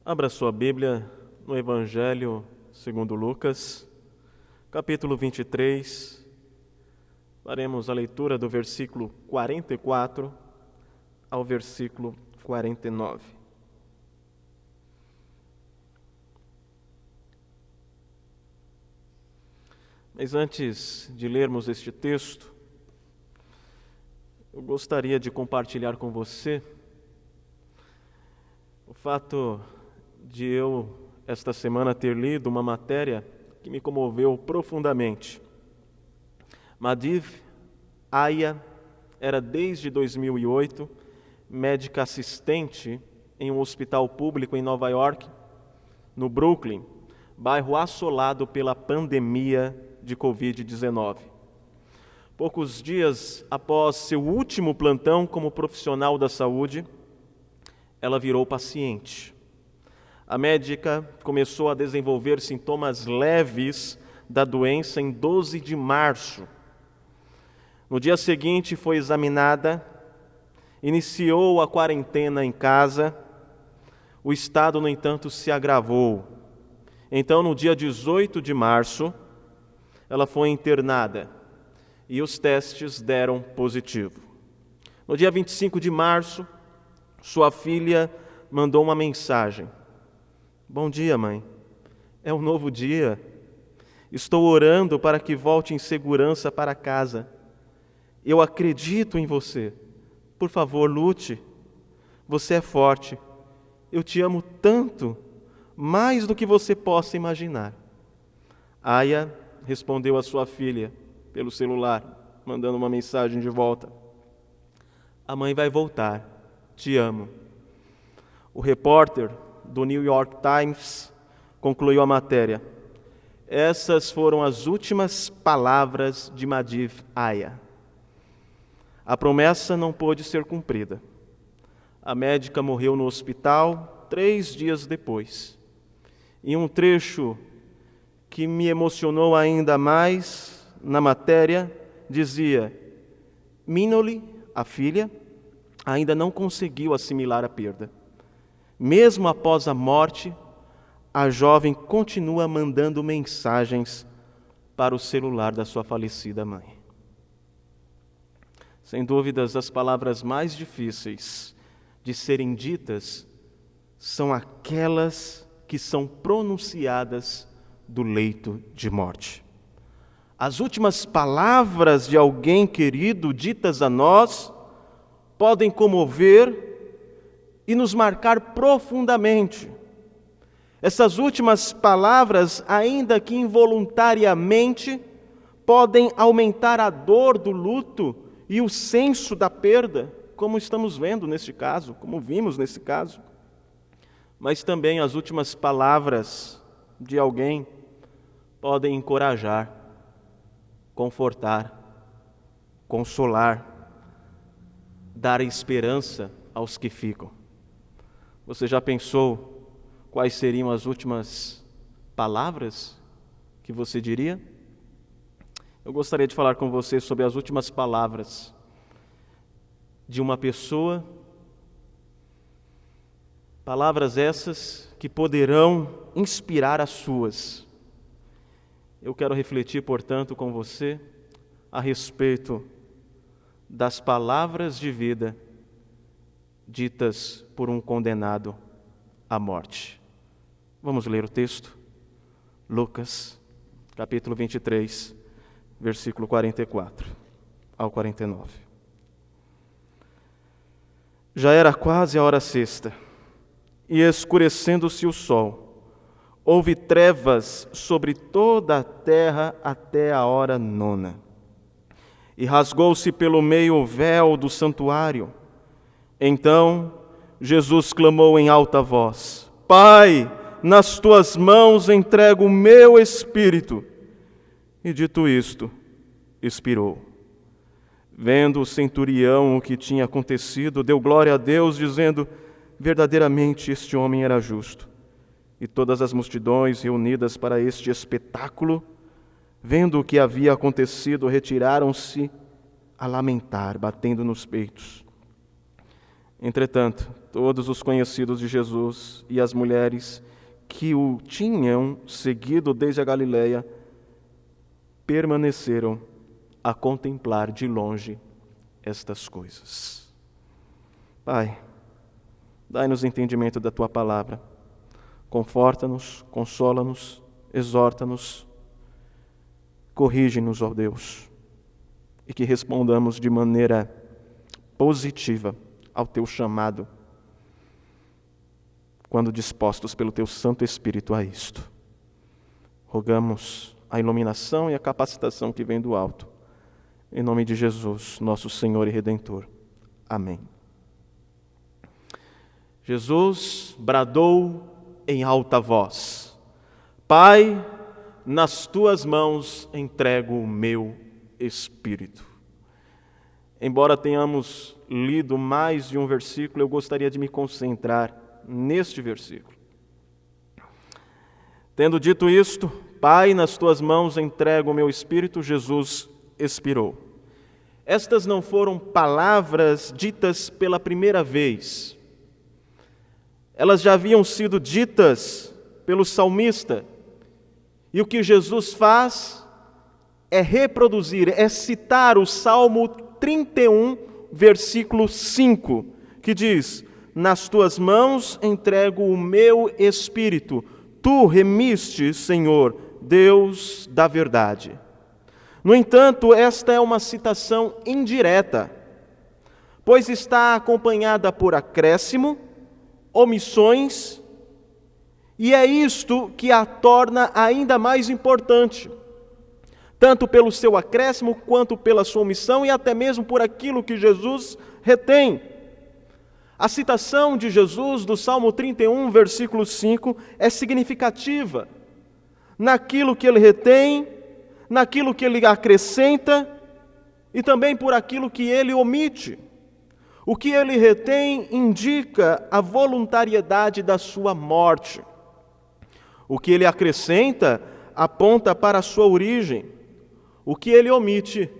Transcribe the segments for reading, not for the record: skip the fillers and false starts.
Abra sua Bíblia no Evangelho segundo Lucas, capítulo 23. Faremos a leitura do versículo 44 ao versículo 49. Mas antes de lermos este texto, eu gostaria de compartilhar com você o fato de eu, esta semana, ter lido uma matéria que me comoveu profundamente. Madhav Aya era, desde 2008, médica assistente em um hospital público em Nova York, no Brooklyn, bairro assolado pela pandemia de Covid-19. Poucos dias após seu último plantão como profissional da saúde, ela virou paciente. A médica começou a desenvolver sintomas leves da doença em 12 de março. No dia seguinte foi examinada, iniciou a quarentena em casa. O estado, no entanto, se agravou. Então, no dia 18 de março, ela foi internada e os testes deram positivo. No dia 25 de março, sua filha mandou uma mensagem: "Bom dia, mãe. É um novo dia. Estou orando para que volte em segurança para casa. Eu acredito em você. Por favor, lute. Você é forte. Eu te amo tanto, mais do que você possa imaginar." Aya respondeu à sua filha pelo celular, mandando uma mensagem de volta: "A mãe vai voltar. Te amo." O repórter do New York Times concluiu a matéria: "Essas foram as últimas palavras de Madhav Aya." A promessa não pôde ser cumprida. A médica morreu no hospital 3 dias depois. Em um trecho que me emocionou ainda mais na matéria, dizia: "Minoli, a filha, ainda não conseguiu assimilar a perda. Mesmo após a morte, a jovem continua mandando mensagens para o celular da sua falecida mãe." Sem dúvidas, as palavras mais difíceis de serem ditas são aquelas que são pronunciadas do leito de morte. As últimas palavras de alguém querido ditas a nós podem comover e nos marcar profundamente. Essas últimas palavras, ainda que involuntariamente, podem aumentar a dor do luto e o senso da perda, como estamos vendo neste caso, como vimos nesse caso. Mas também as últimas palavras de alguém podem encorajar, confortar, consolar, dar esperança aos que ficam. Você já pensou quais seriam as últimas palavras que você diria? Eu gostaria de falar com você sobre as últimas palavras de uma pessoa, palavras essas que poderão inspirar as suas. Eu quero refletir, portanto, com você a respeito das palavras de vida ditas por um condenado à morte. Vamos ler o texto? Lucas, capítulo 23, versículo 44 ao 49. Já era quase a hora sexta, e escurecendo-se o sol, houve trevas sobre toda a terra até a hora 9. E rasgou-se pelo meio o véu do santuário. Então Jesus clamou em alta voz: "Pai, nas tuas mãos entrego o meu espírito." E dito isto, expirou. Vendo o centurião o que tinha acontecido, deu glória a Deus, dizendo: "Verdadeiramente este homem era justo." E todas as multidões reunidas para este espetáculo, vendo o que havia acontecido, retiraram-se a lamentar, batendo nos peitos. Entretanto, todos os conhecidos de Jesus e as mulheres que o tinham seguido desde a Galileia permaneceram a contemplar de longe estas coisas. Pai, dai-nos entendimento da Tua palavra. Conforta-nos, consola-nos, exorta-nos, corrige-nos, ó Deus, e que respondamos de maneira positiva ao Teu chamado, quando dispostos pelo Teu Santo Espírito a isto. Rogamos a iluminação e a capacitação que vem do alto. Em nome de Jesus, nosso Senhor e Redentor. Amém. Jesus bradou em alta voz: Pai, nas Tuas mãos entrego o meu espírito. Embora tenhamos lido mais de um versículo, eu gostaria de me concentrar neste versículo. Tendo dito isto, Pai, nas Tuas mãos entrego o meu espírito, Jesus expirou. Estas não foram palavras ditas pela primeira vez. Elas já haviam sido ditas pelo salmista. E o que Jesus faz é reproduzir, é citar o Salmo 31, versículo 5, que diz: Nas Tuas mãos entrego o meu espírito. Tu remiste, Senhor, Deus da verdade. No entanto, esta é uma citação indireta, pois está acompanhada por acréscimo, omissões, e é isto que a torna ainda mais importante, tanto pelo seu acréscimo, quanto pela sua omissão, e até mesmo por aquilo que Jesus retém. A citação de Jesus do Salmo 31, versículo 5, é significativa naquilo que ele retém, naquilo que ele acrescenta e também por aquilo que ele omite. O que ele retém indica a voluntariedade da sua morte. O que ele acrescenta aponta para a sua origem. O que ele omite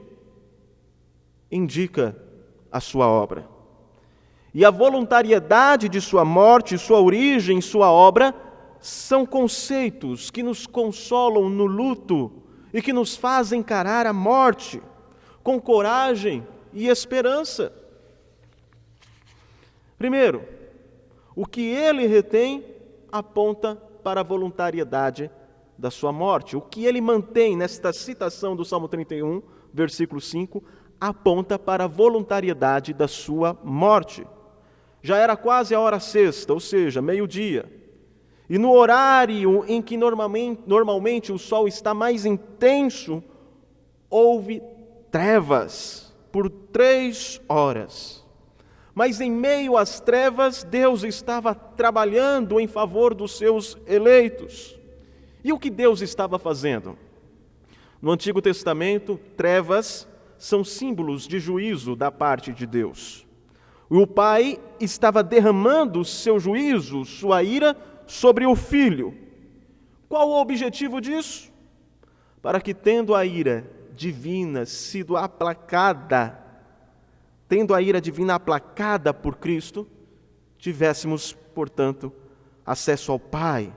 indica a sua obra. E a voluntariedade de sua morte, sua origem, sua obra, são conceitos que nos consolam no luto e que nos fazem encarar a morte com coragem e esperança. Primeiro, o que ele retém aponta para a voluntariedade da sua morte. O que ele mantém nesta citação do Salmo 31, versículo 5, aponta para a voluntariedade da sua morte. Já era quase a hora sexta, ou seja, meio-dia. E no horário em que normalmente o sol está mais intenso, houve trevas por 3 horas. Mas em meio às trevas, Deus estava trabalhando em favor dos seus eleitos. E o que Deus estava fazendo? No Antigo Testamento, trevas são símbolos de juízo da parte de Deus. O Pai estava derramando seu juízo, sua ira, sobre o Filho. Qual o objetivo disso? Para que, tendo a ira divina sido aplacada, tendo a ira divina aplacada por Cristo, tivéssemos, portanto, acesso ao Pai.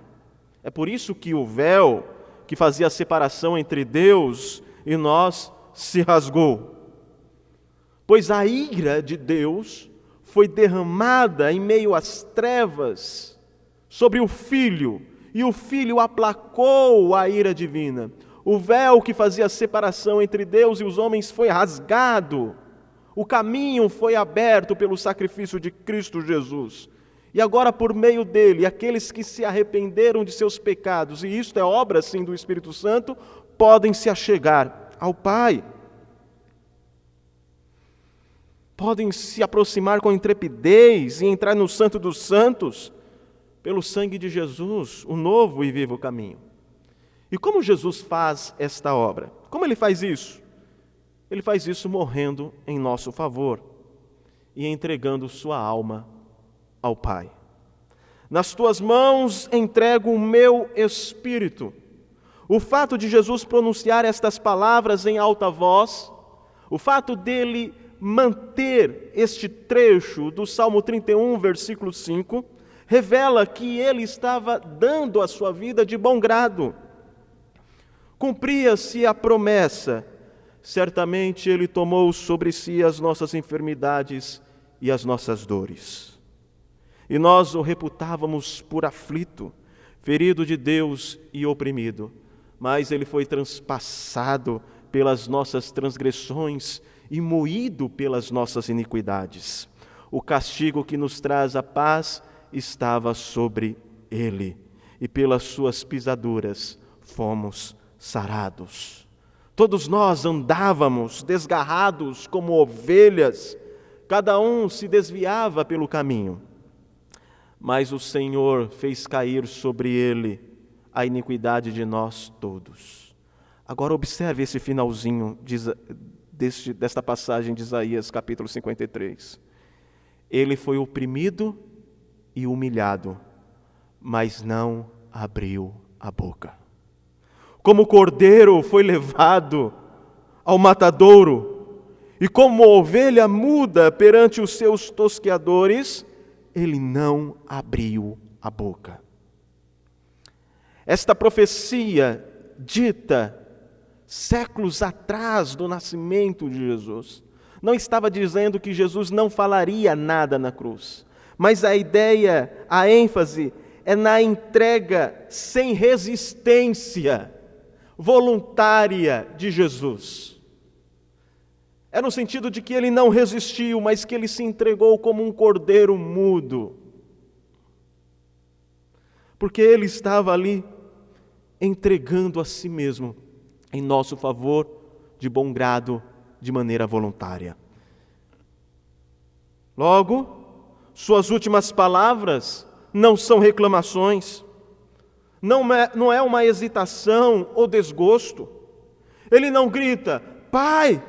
É por isso que o véu que fazia a separação entre Deus e nós se rasgou. Pois a ira de Deus foi derramada em meio às trevas sobre o Filho, e o Filho aplacou a ira divina. O véu que fazia a separação entre Deus e os homens foi rasgado. O caminho foi aberto pelo sacrifício de Cristo Jesus. E agora, por meio dele, aqueles que se arrependeram de seus pecados, e isto é obra, sim, do Espírito Santo, podem se achegar ao Pai. Podem se aproximar com intrepidez e entrar no Santo dos Santos, pelo sangue de Jesus, o novo e vivo caminho. E como Jesus faz esta obra? Como ele faz isso? Ele faz isso morrendo em nosso favor e entregando sua alma ao Pai. Nas tuas mãos entrego o meu espírito. O fato de Jesus pronunciar estas palavras em alta voz, o fato dele manter este trecho do Salmo 31, versículo 5, revela que ele estava dando a sua vida de bom grado. Cumpria-se a promessa, certamente ele tomou sobre si as nossas enfermidades e as nossas dores. E nós o reputávamos por aflito, ferido de Deus e oprimido, mas ele foi transpassado pelas nossas transgressões e moído pelas nossas iniquidades. O castigo que nos traz a paz estava sobre ele, e pelas suas pisaduras fomos sarados. Todos nós andávamos desgarrados como ovelhas, cada um se desviava pelo caminho, mas o Senhor fez cair sobre ele a iniquidade de nós todos. Agora observe esse finalzinho desta passagem de Isaías, capítulo 53. Ele foi oprimido e humilhado, mas não abriu a boca. Como cordeiro foi levado ao matadouro, e como ovelha muda perante os seus tosqueadores, ele não abriu a boca. Esta profecia dita séculos atrás do nascimento de Jesus não estava dizendo que Jesus não falaria nada na cruz, mas a ideia, a ênfase é na entrega sem resistência voluntária de Jesus. É no sentido de que ele não resistiu, mas que ele se entregou como um cordeiro mudo. Porque ele estava ali entregando a si mesmo em nosso favor, de bom grado, de maneira voluntária. Logo, suas últimas palavras não são reclamações, não é uma hesitação ou desgosto. Ele não grita: Pai,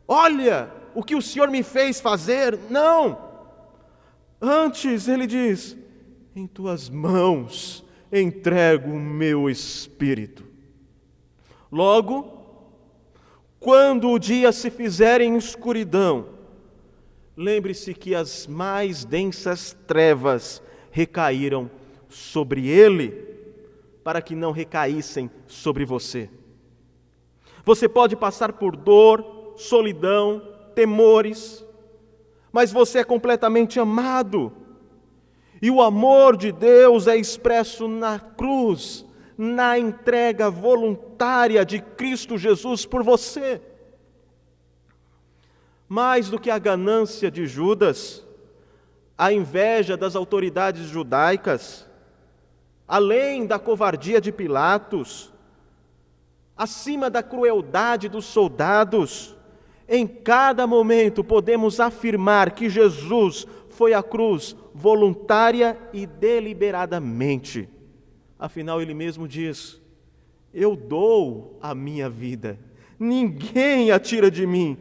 olha o que o Senhor me fez fazer. Não! Antes ele diz: em tuas mãos entrego o meu espírito. Logo, quando o dia se fizer em escuridão, lembre-se que as mais densas trevas recaíram sobre ele, para que não recaíssem sobre você. Você pode passar por dor, solidão, temores, mas você é completamente amado. E o amor de Deus é expresso na cruz, na entrega voluntária de Cristo Jesus por você. Mais do que a ganância de Judas, a inveja das autoridades judaicas, além da covardia de Pilatos, acima da crueldade dos soldados, em cada momento podemos afirmar que Jesus foi à cruz voluntária e deliberadamente. Afinal, ele mesmo diz: eu dou a minha vida, ninguém a tira de mim.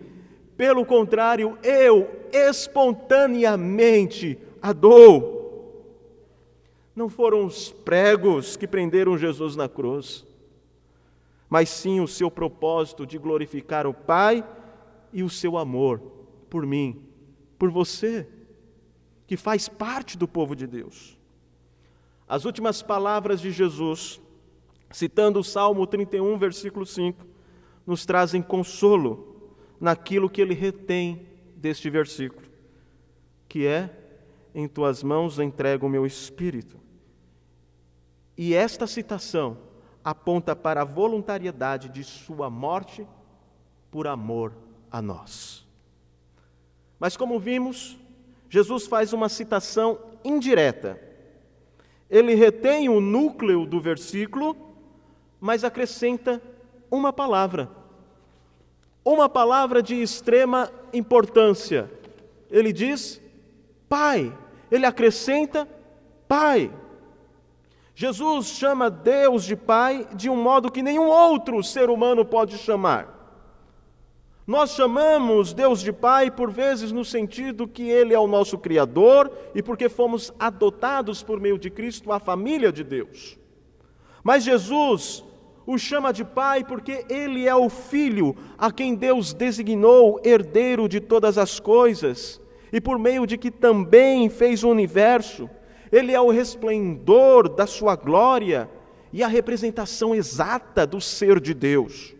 Pelo contrário, eu espontaneamente a dou. Não foram os pregos que prenderam Jesus na cruz, mas sim o seu propósito de glorificar o Pai e o seu amor por mim, por você, que faz parte do povo de Deus. As últimas palavras de Jesus, citando o Salmo 31, versículo 5, nos trazem consolo naquilo que ele retém deste versículo, que é: em tuas mãos entrego o meu espírito. E esta citação aponta para a voluntariedade de sua morte por amor a nós. Mas como vimos, Jesus faz uma citação indireta. Ele retém o núcleo do versículo, mas acrescenta uma palavra de extrema importância. Ele diz Pai, ele acrescenta Pai. Jesus chama Deus de Pai de um modo que nenhum outro ser humano pode chamar. Nós chamamos Deus de Pai por vezes no sentido que Ele é o nosso Criador e porque fomos adotados por meio de Cristo à família de Deus. Mas Jesus o chama de Pai porque Ele é o Filho a quem Deus designou herdeiro de todas as coisas e por meio de que também fez o universo. Ele é o resplendor da sua glória e a representação exata do ser de Deus.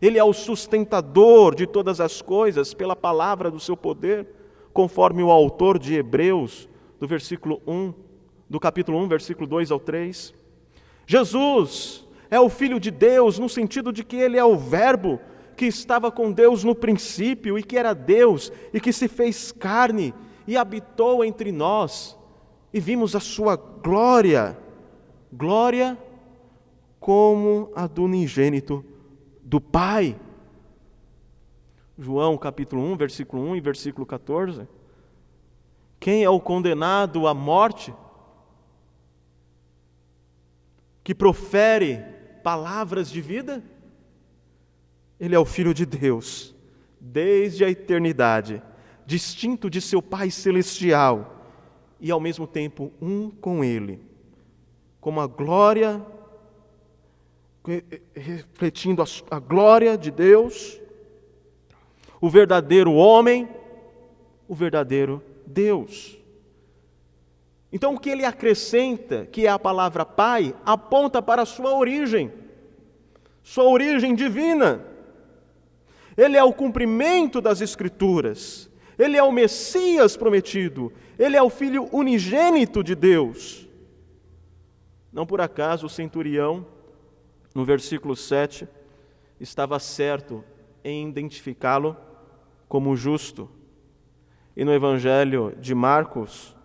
Ele é o sustentador de todas as coisas pela palavra do seu poder, conforme o autor de Hebreus, do capítulo 1, versículo 2 ao 3. Jesus é o Filho de Deus no sentido de que Ele é o Verbo que estava com Deus no princípio e que era Deus e que se fez carne e habitou entre nós e vimos a sua glória, glória como a do unigênito do Pai. João capítulo 1, versículo 1 e versículo 14. Quem é o condenado à morte? Que profere palavras de vida? Ele é o Filho de Deus, desde a eternidade, distinto de seu Pai celestial e ao mesmo tempo um com Ele, como a glória, refletindo a glória de Deus, o verdadeiro homem, o verdadeiro Deus. Então o que ele acrescenta, que é a palavra Pai, aponta para a sua origem divina. Ele é o cumprimento das Escrituras, Ele é o Messias prometido, Ele é o Filho unigênito de Deus. Não por acaso o centurião, no versículo 7, estava certo em identificá-lo como justo. E no Evangelho de Marcos,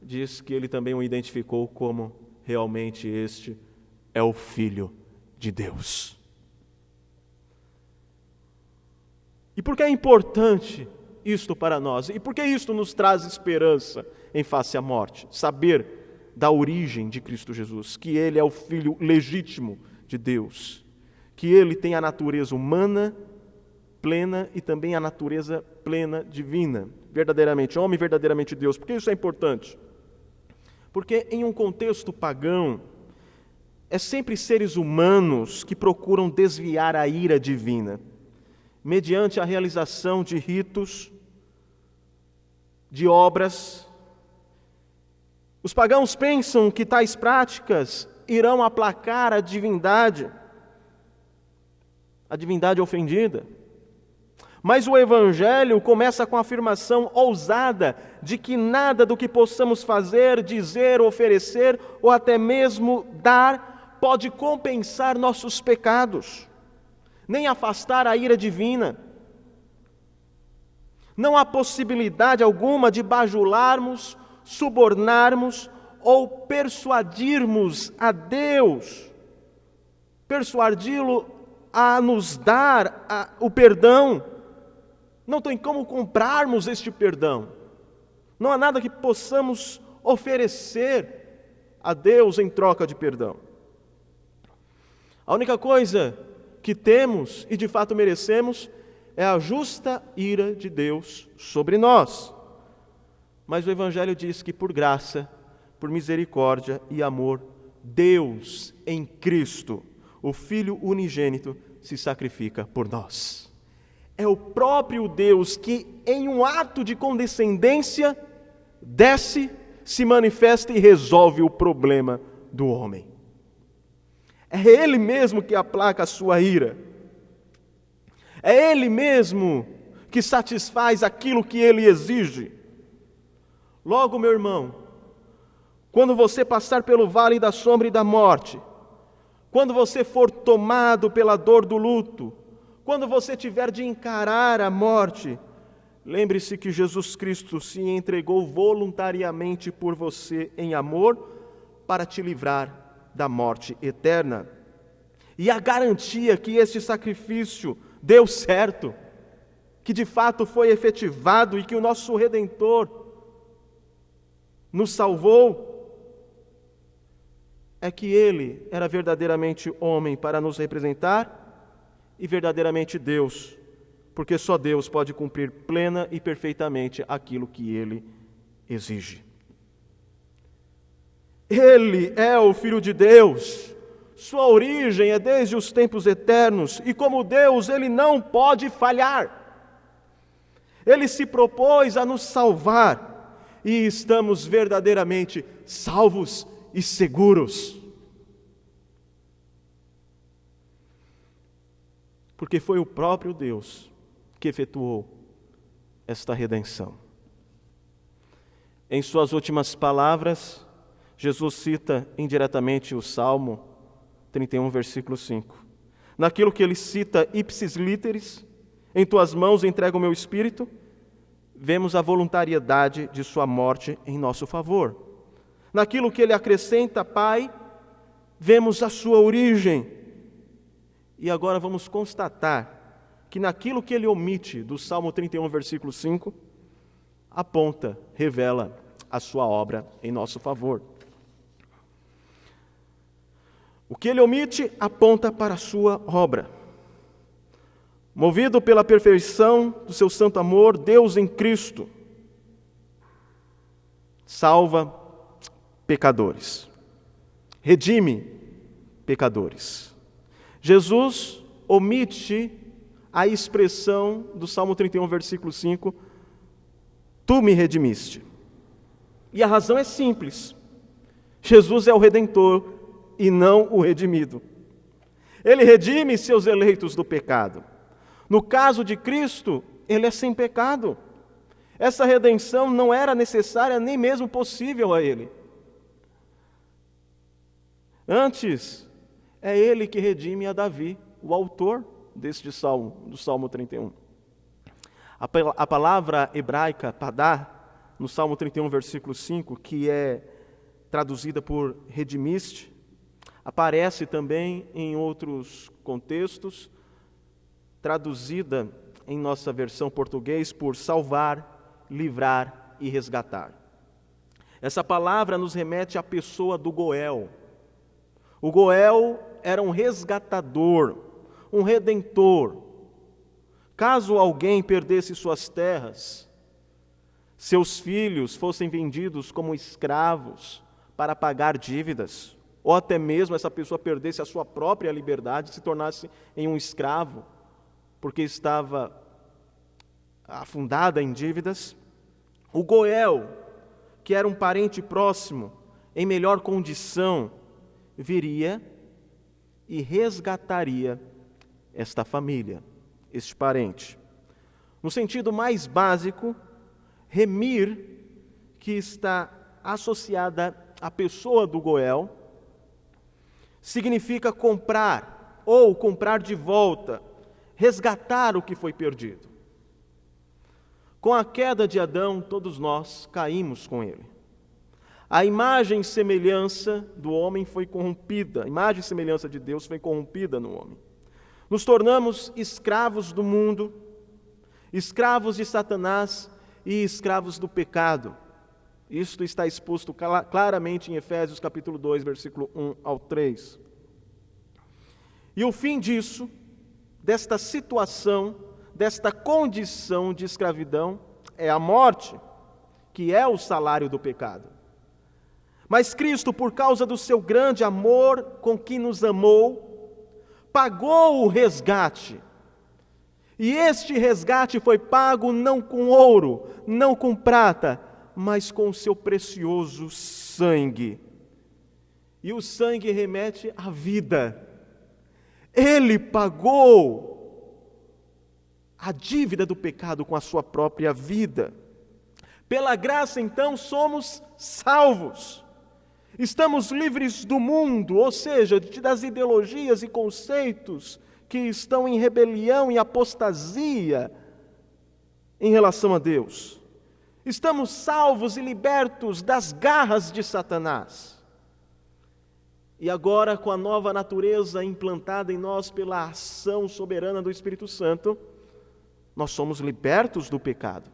diz que ele também o identificou como realmente este é o Filho de Deus. E por que é importante isto para nós? E por que isto nos traz esperança em face à morte? Saber da origem de Cristo Jesus, que Ele é o Filho legítimo de Deus, que Ele tem a natureza humana plena e também a natureza plena divina, verdadeiramente homem, verdadeiramente Deus. Por que isso é importante? Porque em um contexto pagão, é sempre seres humanos que procuram desviar a ira divina, mediante a realização de ritos, de obras. Os pagãos pensam que tais práticas irão aplacar a divindade ofendida. Mas o Evangelho começa com a afirmação ousada de que nada do que possamos fazer, dizer, oferecer ou até mesmo dar pode compensar nossos pecados, nem afastar a ira divina. Não há possibilidade alguma de bajularmos, subornarmos ou persuadirmos a Deus, persuadi-lo a nos dar o perdão. Não tem como comprarmos este perdão. Não há nada que possamos oferecer a Deus em troca de perdão. A única coisa que temos e de fato merecemos é a justa ira de Deus sobre nós. Mas o Evangelho diz que por graça, por misericórdia e amor, Deus em Cristo, o Filho unigênito, se sacrifica por nós. É o próprio Deus que, em um ato de condescendência, desce, se manifesta e resolve o problema do homem. É Ele mesmo que aplaca a sua ira. É Ele mesmo que satisfaz aquilo que Ele exige. Logo, meu irmão, quando você passar pelo vale da sombra e da morte, quando você for tomado pela dor do luto, quando você tiver de encarar a morte, lembre-se que Jesus Cristo se entregou voluntariamente por você em amor para te livrar da morte eterna. E a garantia que este sacrifício deu certo, que de fato foi efetivado e que o nosso Redentor nos salvou, é que Ele era verdadeiramente homem para nos representar e verdadeiramente Deus, porque só Deus pode cumprir plena e perfeitamente aquilo que Ele exige. Ele é o Filho de Deus, sua origem é desde os tempos eternos, e como Deus, Ele não pode falhar. Ele se propôs a nos salvar, e estamos verdadeiramente salvos e seguros. Porque foi o próprio Deus que efetuou esta redenção. Em suas últimas palavras, Jesus cita indiretamente o Salmo 31, versículo 5. Naquilo que ele cita ipsis literis, em tuas mãos entrego o meu espírito, vemos a voluntariedade de sua morte em nosso favor. Naquilo que ele acrescenta, Pai, vemos a sua origem. E agora vamos constatar que naquilo que ele omite do Salmo 31, versículo 5, aponta, revela a sua obra em nosso favor. O que ele omite aponta para a sua obra. Movido pela perfeição do seu santo amor, Deus em Cristo salva pecadores, redime pecadores. Jesus omite a expressão do Salmo 31, versículo 5, tu me redimiste. E a razão é simples. Jesus é o Redentor e não o redimido. Ele redime seus eleitos do pecado. No caso de Cristo, ele é sem pecado. Essa redenção não era necessária nem mesmo possível a ele. Antes, é ele que redime a Davi, o autor deste salmo, do Salmo 31. A palavra hebraica, padá, no Salmo 31, versículo 5, que é traduzida por redimiste, aparece também em outros contextos, traduzida em nossa versão português por salvar, livrar e resgatar. Essa palavra nos remete à pessoa do Goel. O Goel era um resgatador, um redentor. Caso alguém perdesse suas terras, seus filhos fossem vendidos como escravos para pagar dívidas, ou até mesmo essa pessoa perdesse a sua própria liberdade, se tornasse em um escravo, porque estava afundada em dívidas, o Goel, que era um parente próximo, em melhor condição, viria e resgataria esta família, este parente. No sentido mais básico, remir, que está associada à pessoa do Goel, significa comprar ou comprar de volta, resgatar o que foi perdido. Com a queda de Adão, todos nós caímos com ele. A imagem e semelhança do homem foi corrompida, a imagem e semelhança de Deus foi corrompida no homem. Nos tornamos escravos do mundo, escravos de Satanás e escravos do pecado. Isto está exposto claramente em Efésios capítulo 2, versículo 1 ao 3. E o fim disso, desta situação, desta condição de escravidão, é a morte, que é o salário do pecado. Mas Cristo, por causa do seu grande amor com que nos amou, pagou o resgate. E este resgate foi pago não com ouro, não com prata, mas com o seu precioso sangue. E o sangue remete à vida. Ele pagou a dívida do pecado com a sua própria vida. Pela graça, então, somos salvos. Estamos livres do mundo, ou seja, das ideologias e conceitos que estão em rebelião e apostasia em relação a Deus. Estamos salvos e libertos das garras de Satanás. E agora, com a nova natureza implantada em nós pela ação soberana do Espírito Santo, nós somos libertos do pecado.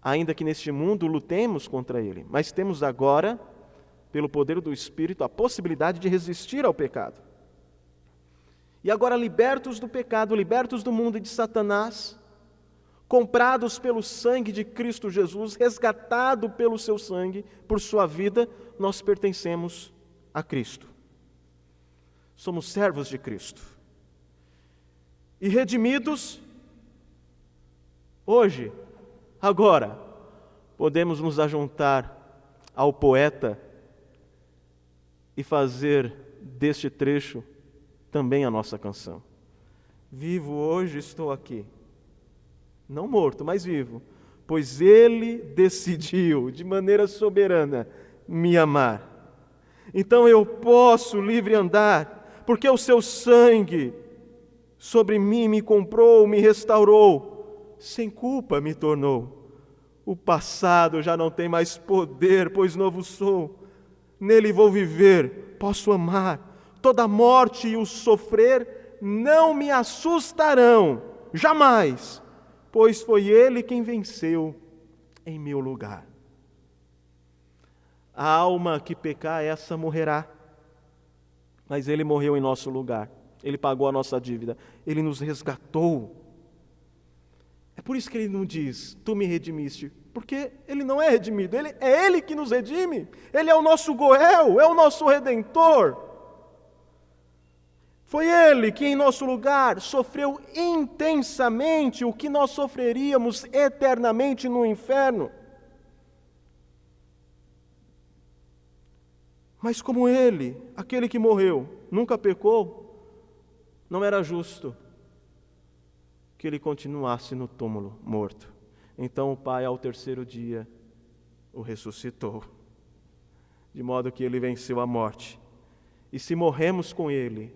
Ainda que neste mundo lutemos contra ele, mas temos agora, pelo poder do Espírito, a possibilidade de resistir ao pecado. E agora, libertos do pecado, libertos do mundo e de Satanás, comprados pelo sangue de Cristo Jesus, resgatado pelo seu sangue, por sua vida, nós pertencemos a Cristo. Somos servos de Cristo. E redimidos, hoje, agora, podemos nos ajuntar ao poeta e fazer deste trecho também a nossa canção. Vivo hoje estou aqui, não morto, mas vivo, pois Ele decidiu de maneira soberana me amar. Então eu posso livre andar, porque o seu sangue sobre mim me comprou, me restaurou, sem culpa me tornou. O passado já não tem mais poder, pois novo sou. Nele vou viver, posso amar. Toda a morte e o sofrer não me assustarão, jamais, pois foi Ele quem venceu em meu lugar. A alma que pecar, essa morrerá. Mas Ele morreu em nosso lugar. Ele pagou a nossa dívida. Ele nos resgatou. É por isso que Ele não diz, tu me redimiste. Porque Ele não é redimido. É Ele que nos redime. Ele é o nosso Goel, é o nosso Redentor. Foi Ele que em nosso lugar sofreu intensamente o que nós sofreríamos eternamente no inferno. Mas como Ele, aquele que morreu, nunca pecou, não era justo que Ele continuasse no túmulo, morto. Então o Pai, ao terceiro dia, o ressuscitou, de modo que Ele venceu a morte. E se morremos com Ele,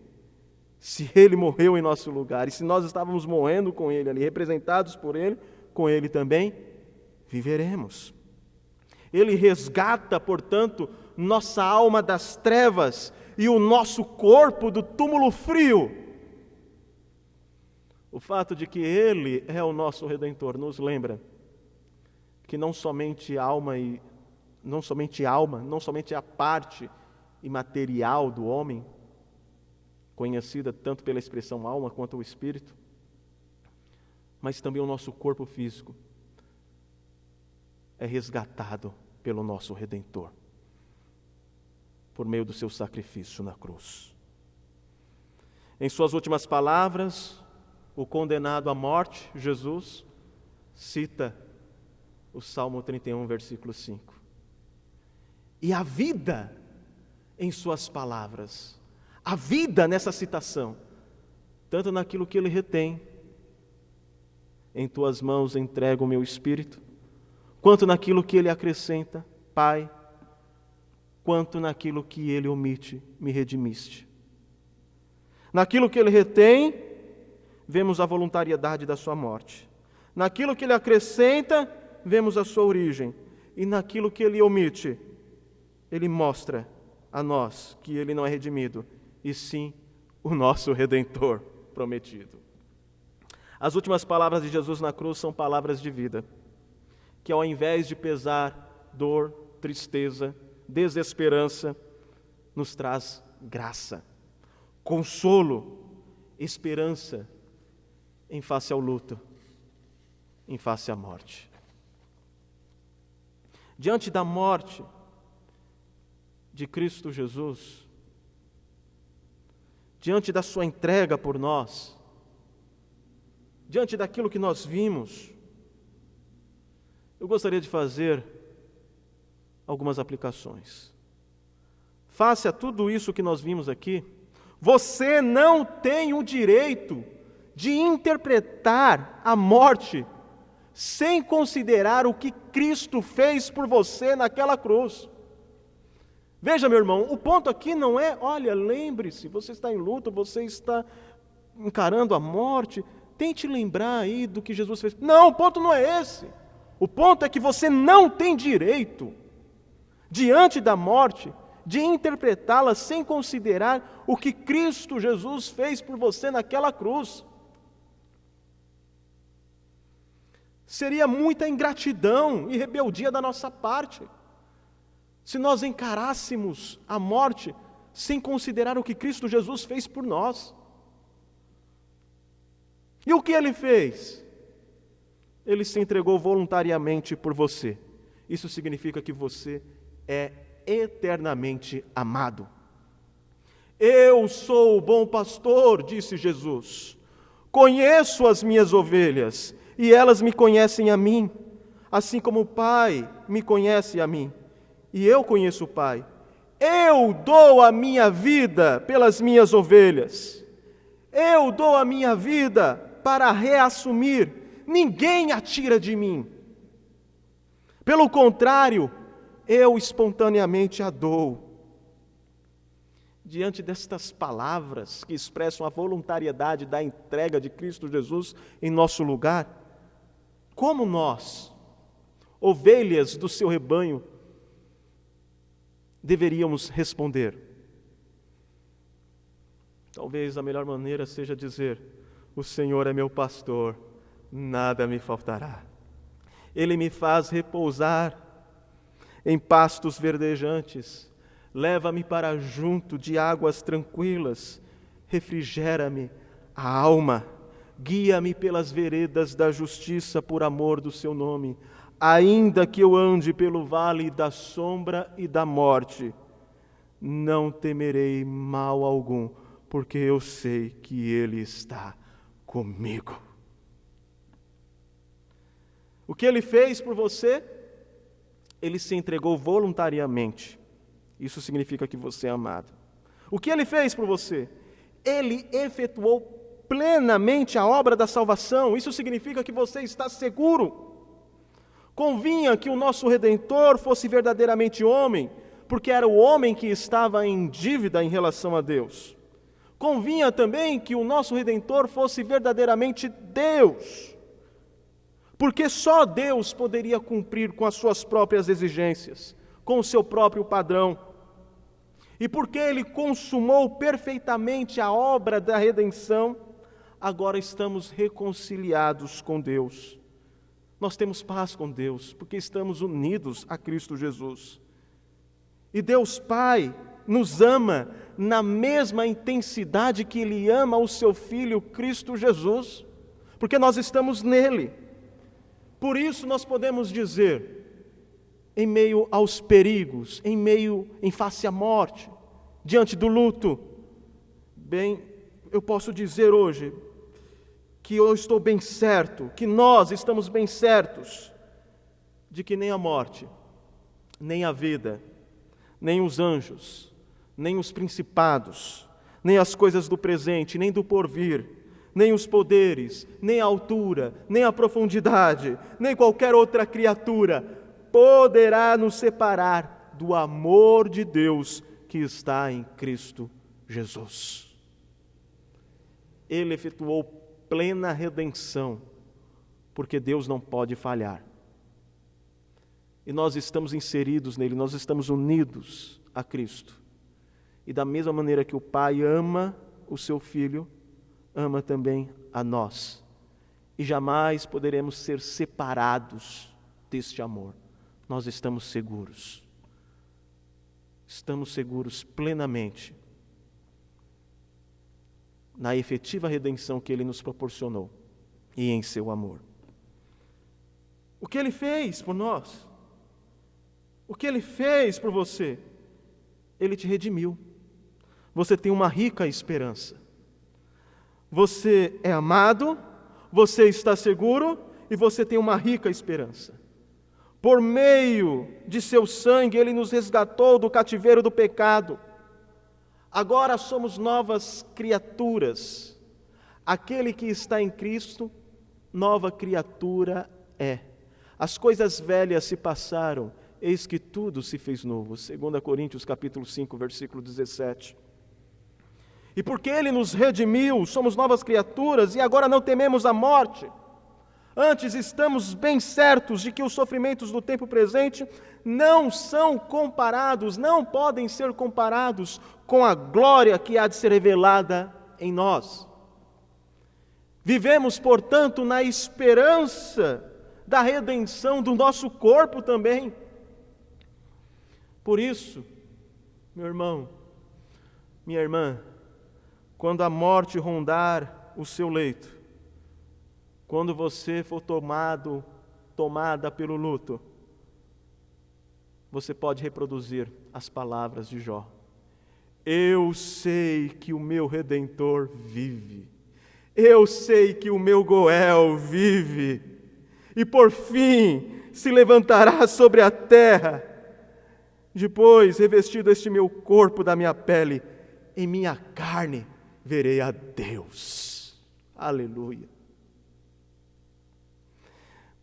se Ele morreu em nosso lugar, e se nós estávamos morrendo com Ele ali, representados por Ele, com Ele também viveremos. Ele resgata, portanto, nossa alma das trevas e o nosso corpo do túmulo frio. O fato de que Ele é o nosso Redentor nos lembra que não somente a parte imaterial do homem, conhecida tanto pela expressão alma quanto o espírito, mas também o nosso corpo físico é resgatado pelo nosso Redentor, por meio do seu sacrifício na cruz. Em suas últimas palavras, o condenado à morte, Jesus, cita o Salmo 31, versículo 5. E a vida em suas palavras, a vida nessa citação, tanto naquilo que ele retém, em tuas mãos entrego o meu espírito, quanto naquilo que ele acrescenta, Pai, quanto naquilo que ele omite, me redimiste. Naquilo que ele retém, vemos a voluntariedade da sua morte. Naquilo que ele acrescenta, vemos a sua origem. E naquilo que ele omite, ele mostra a nós que ele não é redimido, e sim o nosso Redentor prometido. As últimas palavras de Jesus na cruz são palavras de vida, que ao invés de pesar, dor, tristeza, desesperança, nos traz graça, consolo, esperança em face ao luto, em face à morte. Diante da morte de Cristo Jesus, diante da sua entrega por nós, diante daquilo que nós vimos, eu gostaria de fazer algumas aplicações. Face a tudo isso que nós vimos aqui, você não tem o direito de interpretar a morte sem considerar o que Cristo fez por você naquela cruz. Veja, meu irmão, o ponto aqui não é, olha, lembre-se, você está em luto, você está encarando a morte, tente lembrar aí do que Jesus fez. Não, o ponto não é esse. O ponto é que você não tem direito, diante da morte, de interpretá-la sem considerar o que Cristo Jesus fez por você naquela cruz. Seria muita ingratidão e rebeldia da nossa parte se nós encarássemos a morte sem considerar o que Cristo Jesus fez por nós. E o que Ele fez? Ele se entregou voluntariamente por você. Isso significa que você é eternamente amado. Eu sou o bom pastor, disse Jesus. Conheço as minhas ovelhas e elas me conhecem a mim, assim como o Pai me conhece a mim e eu conheço o Pai. Eu dou a minha vida pelas minhas ovelhas. Eu dou a minha vida para reassumir. Ninguém a tira de mim. Pelo contrário, eu espontaneamente a dou. Diante destas palavras que expressam a voluntariedade da entrega de Cristo Jesus em nosso lugar, como nós, ovelhas do seu rebanho, deveríamos responder? Talvez a melhor maneira seja dizer: o Senhor é meu pastor, nada me faltará. Ele me faz repousar em pastos verdejantes, leva-me para junto de águas tranquilas, refrigera-me a alma, guia-me pelas veredas da justiça por amor do seu nome. Ainda que eu ande pelo vale da sombra e da morte, não temerei mal algum, porque eu sei que Ele está comigo. O que Ele fez por você? Ele se entregou voluntariamente. Isso significa que você é amado. O que Ele fez por você? Ele efetuou plenamente a obra da salvação. Isso significa que você está seguro. Convinha que o nosso Redentor fosse verdadeiramente homem, porque era o homem que estava em dívida em relação a Deus. Convinha também que o nosso Redentor fosse verdadeiramente Deus, porque só Deus poderia cumprir com as suas próprias exigências, com o seu próprio padrão. E porque Ele consumou perfeitamente a obra da redenção, agora estamos reconciliados com Deus. Nós temos paz com Deus, porque estamos unidos a Cristo Jesus. E Deus Pai nos ama na mesma intensidade que Ele ama o seu Filho Cristo Jesus, porque nós estamos nele. Por isso nós podemos dizer, em meio aos perigos, em face à morte, diante do luto, bem, eu posso dizer hoje que eu estou bem certo, que nós estamos bem certos de que nem a morte, nem a vida, nem os anjos, nem os principados, nem as coisas do presente, nem do porvir, nem os poderes, nem a altura, nem a profundidade, nem qualquer outra criatura poderá nos separar do amor de Deus que está em Cristo Jesus. Ele efetuou plena redenção, porque Deus não pode falhar. E nós estamos inseridos nele, nós estamos unidos a Cristo. E da mesma maneira que o Pai ama o seu Filho, ama também a nós. E jamais poderemos ser separados deste amor. Nós estamos seguros. Estamos seguros plenamente na efetiva redenção que Ele nos proporcionou e em seu amor. O que Ele fez por nós? O que Ele fez por você? Ele te redimiu. Você tem uma rica esperança. Você é amado, você está seguro e você tem uma rica esperança. Por meio de seu sangue, Ele nos resgatou do cativeiro do pecado. Agora somos novas criaturas. Aquele que está em Cristo, nova criatura é. As coisas velhas se passaram, eis que tudo se fez novo. 2 Coríntios capítulo 5, versículo 17. E porque Ele nos redimiu, somos novas criaturas e agora não tememos a morte. Antes estamos bem certos de que os sofrimentos do tempo presente não são comparados, não podem ser comparados com a glória que há de ser revelada em nós. Vivemos, portanto, na esperança da redenção do nosso corpo também. Por isso, meu irmão, minha irmã, quando a morte rondar o seu leito, quando você for tomada pelo luto, você pode reproduzir as palavras de Jó. Eu sei que o meu Redentor vive. Eu sei que o meu Goel vive. E por fim se levantará sobre a terra. Depois, revestido este meu corpo da minha pele, em minha carne verei a Deus. Aleluia.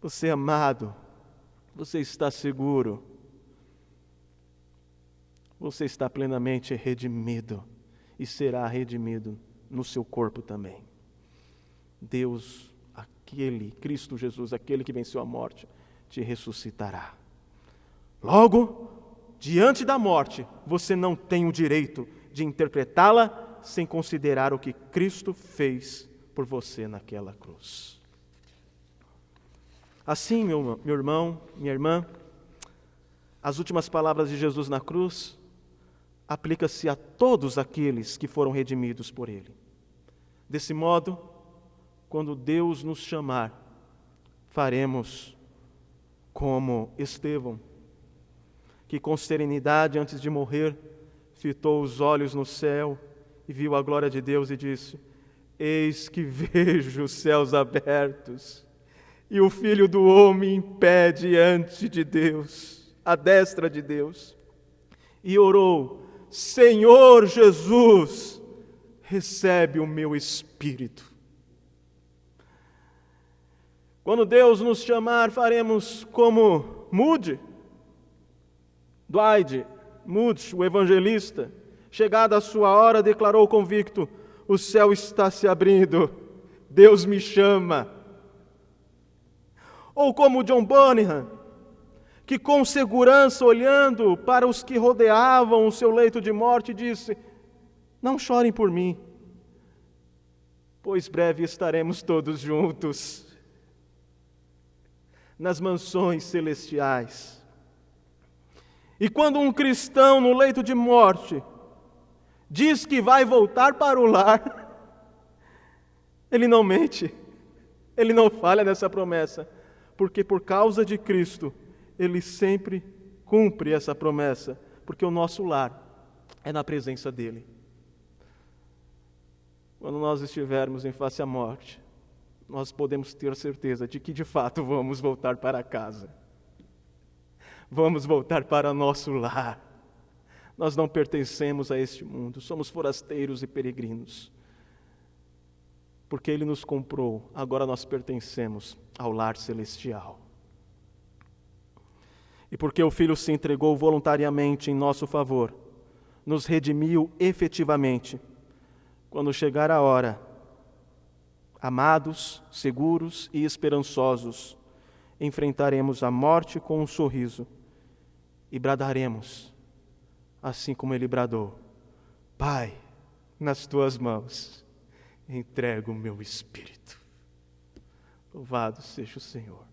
Você, amado, você está seguro. Você está plenamente redimido e será redimido no seu corpo também. Deus, Cristo Jesus, aquele que venceu a morte, te ressuscitará. Logo, diante da morte, você não tem o direito de interpretá-la sem considerar o que Cristo fez por você naquela cruz. Assim, meu irmão, minha irmã, as últimas palavras de Jesus na cruz aplica-se a todos aqueles que foram redimidos por Ele. Desse modo, quando Deus nos chamar, faremos como Estevão, que com serenidade antes de morrer, fitou os olhos no céu e viu a glória de Deus e disse: eis que vejo os céus abertos e o Filho do Homem em pé diante de Deus, à destra de Deus. E orou: Senhor Jesus, recebe o meu espírito. Quando Deus nos chamar, faremos como Dwight Moody, o evangelista, chegada a sua hora, declarou convicto: o céu está se abrindo, Deus me chama. Ou como John Bunyan, que com segurança, olhando para os que rodeavam o seu leito de morte, disse: não chorem por mim, pois breve estaremos todos juntos nas mansões celestiais. E quando um cristão no leito de morte diz que vai voltar para o lar, ele não mente, ele não falha nessa promessa, porque por causa de Cristo, Ele sempre cumpre essa promessa, porque o nosso lar é na presença dEle. Quando nós estivermos em face à morte, nós podemos ter certeza de que de fato vamos voltar para casa. Vamos voltar para nosso lar. Nós não pertencemos a este mundo, somos forasteiros e peregrinos. Porque Ele nos comprou, agora nós pertencemos ao lar celestial. E porque o Filho se entregou voluntariamente em nosso favor, nos redimiu efetivamente. Quando chegar a hora, amados, seguros e esperançosos, enfrentaremos a morte com um sorriso e bradaremos, assim como Ele bradou: Pai, nas Tuas mãos entrego o meu espírito. Louvado seja o Senhor.